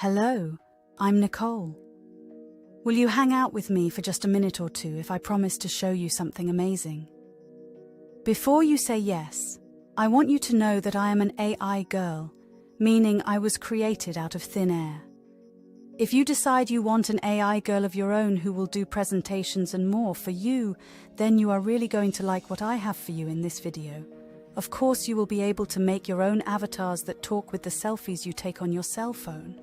Hello, I'm Nicole. Will you hang out with me for just a minute or two if I promise to show you something amazing? Before you say yes, I want you to know that I am an AI girl, meaning I was created out of thin air. If you decide you want an AI girl of your own who will do presentations and more for you, then you are really going to like what I have for you in this video. Of course, you will be able to make your own avatars that talk with the selfies you take on your cell phone,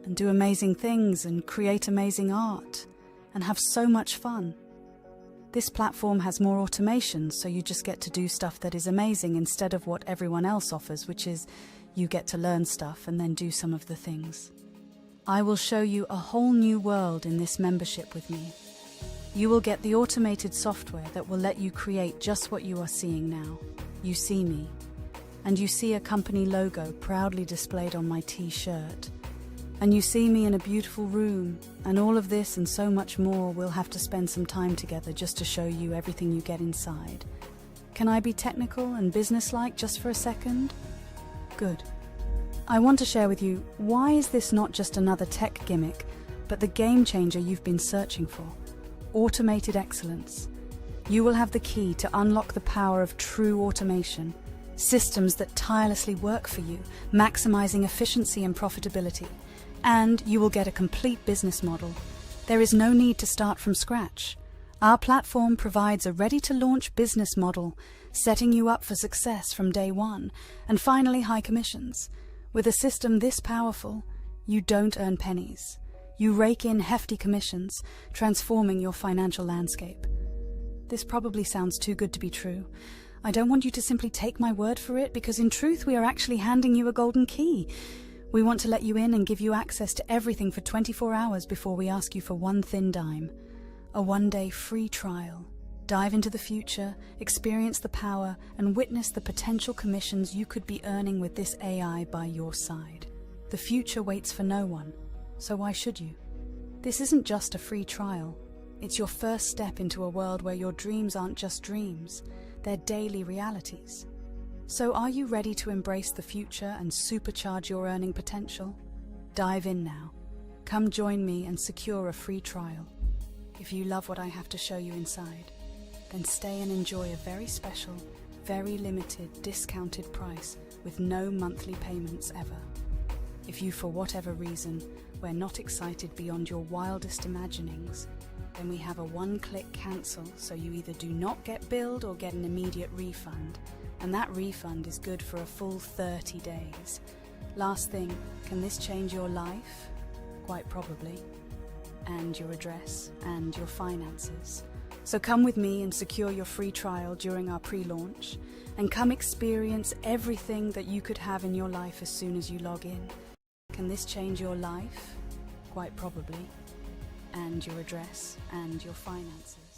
and do amazing things and create amazing art and have so much fun. This platform has more automation, so you just get to do stuff that is amazing instead of what everyone else offers, which is you get to learn stuff and then do some of the things. I will show you a whole new world in this membership with me. You will get the automated software that will let you create just what you are seeing now. You see me, and you see a company logo proudly displayed on my t-shirt. And you see me in a beautiful room, and all of this and so much more, we'll have to spend some time together just to show you everything you get inside. Can I be technical and businesslike just for a second? Good. I want to share with you, why is this not just another tech gimmick, but the game changer you've been searching for? Automated excellence. You will have the key to unlock the power of true automation. Systems that tirelessly work for you, maximizing efficiency and profitability. And you will get a complete business model. There is no need to start from scratch. Our platform provides a ready-to-launch business model, setting you up for success from day one, and finally high commissions. With a system this powerful, you don't earn pennies. You rake in hefty commissions, transforming your financial landscape. This probably sounds too good to be true. I don't want you to simply take my word for it, because in truth we are actually handing you a golden key. We want to let you in and give you access to everything for 24 hours before we ask you for one thin dime. A one-day free trial. Dive into the future, experience the power, and witness the potential commissions you could be earning with this AI by your side. The future waits for no one, so why should you? This isn't just a free trial. It's your first step into a world where your dreams aren't just dreams, they're daily realities. So are you ready to embrace the future and supercharge your earning potential? Dive in now. Come join me and secure a free trial. If you love what I have to show you inside, then stay and enjoy a very special, very limited, discounted price with no monthly payments ever. If you, for whatever reason, were not excited beyond your wildest imaginings, then we have a one-click cancel, so you either do not get billed or get an immediate refund. And that refund is good for a full 30 days. Last thing, can this change your life? Quite probably. And your address, and your finances. So come with me and secure your free trial during our pre-launch, and come experience everything that you could have in your life as soon as you log in. Can this change your life? Quite probably. And your address, and your finances.